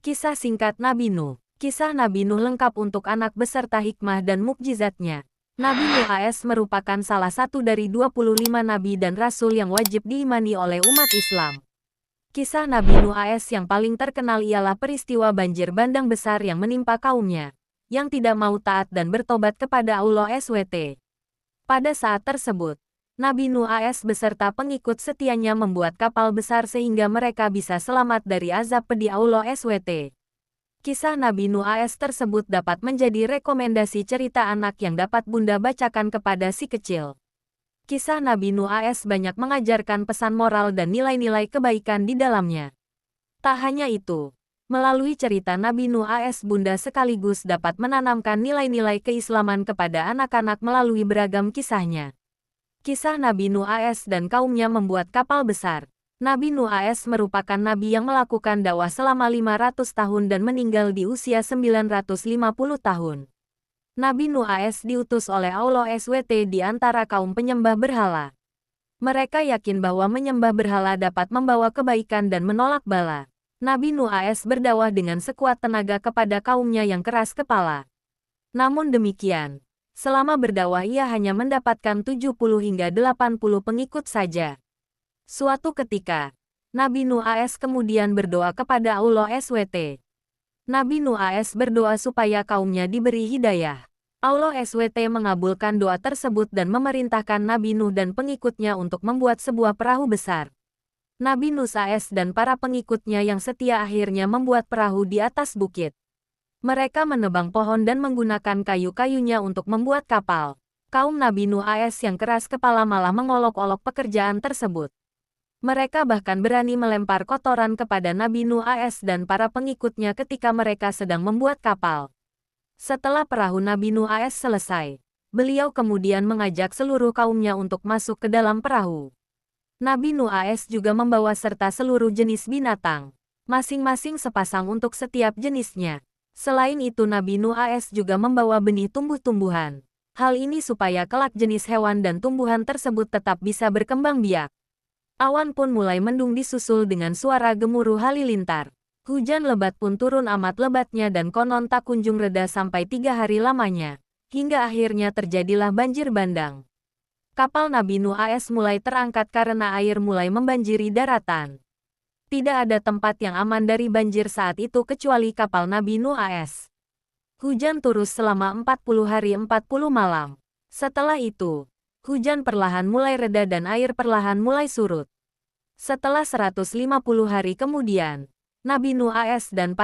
Kisah singkat Nabi Nuh. Kisah Nabi Nuh lengkap untuk anak beserta hikmah dan mukjizatnya. Nabi Nuh AS merupakan salah satu dari 25 nabi dan rasul yang wajib diimani oleh umat Islam. Kisah Nabi Nuh AS yang paling terkenal ialah peristiwa banjir bandang besar yang menimpa kaumnya, yang tidak mau taat dan bertobat kepada Allah SWT. Pada saat tersebut, Nabi Nuh AS beserta pengikut setianya membuat kapal besar sehingga mereka bisa selamat dari azab pedih Allah SWT. Kisah Nabi Nuh AS tersebut dapat menjadi rekomendasi cerita anak yang dapat Bunda bacakan kepada si kecil. Kisah Nabi Nuh AS banyak mengajarkan pesan moral dan nilai-nilai kebaikan di dalamnya. Tak hanya itu, melalui cerita Nabi Nuh AS Bunda sekaligus dapat menanamkan nilai-nilai keislaman kepada anak-anak melalui beragam kisahnya. Kisah Nabi Nuh AS dan kaumnya membuat kapal besar. Nabi Nuh AS merupakan nabi yang melakukan dakwah selama 500 tahun dan meninggal di usia 950 tahun. Nabi Nuh AS diutus oleh Allah SWT di antara kaum penyembah berhala. Mereka yakin bahwa menyembah berhala dapat membawa kebaikan dan menolak bala. Nabi Nuh AS berdakwah dengan sekuat tenaga kepada kaumnya yang keras kepala. Namun demikian, selama berdakwah ia hanya mendapatkan 70 hingga 80 pengikut saja. Suatu ketika, Nabi Nuh AS kemudian berdoa kepada Allah SWT. Nabi Nuh AS berdoa supaya kaumnya diberi hidayah. Allah SWT mengabulkan doa tersebut dan memerintahkan Nabi Nuh dan pengikutnya untuk membuat sebuah perahu besar. Nabi Nuh AS dan para pengikutnya yang setia akhirnya membuat perahu di atas bukit. Mereka menebang pohon dan menggunakan kayu-kayunya untuk membuat kapal. Kaum Nabi Nuh AS yang keras kepala malah mengolok-olok pekerjaan tersebut. Mereka bahkan berani melempar kotoran kepada Nabi Nuh AS dan para pengikutnya ketika mereka sedang membuat kapal. Setelah perahu Nabi Nuh AS selesai, beliau kemudian mengajak seluruh kaumnya untuk masuk ke dalam perahu. Nabi Nuh AS juga membawa serta seluruh jenis binatang, masing-masing sepasang untuk setiap jenisnya. Selain itu Nabi Nuh AS juga membawa benih tumbuh-tumbuhan. Hal ini supaya kelak jenis hewan dan tumbuhan tersebut tetap bisa berkembang biak. Awan pun mulai mendung disusul dengan suara gemuruh halilintar. Hujan lebat pun turun amat lebatnya dan konon tak kunjung reda sampai 3 hari lamanya. Hingga akhirnya terjadilah banjir bandang. Kapal Nabi Nuh AS mulai terangkat karena air mulai membanjiri daratan. Tidak ada tempat yang aman dari banjir saat itu kecuali kapal Nabi Nuh AS. Hujan terus selama 40 hari 40 malam. Setelah itu, hujan perlahan mulai reda dan air perlahan mulai surut. Setelah 150 hari kemudian, Nabi Nuh AS dan para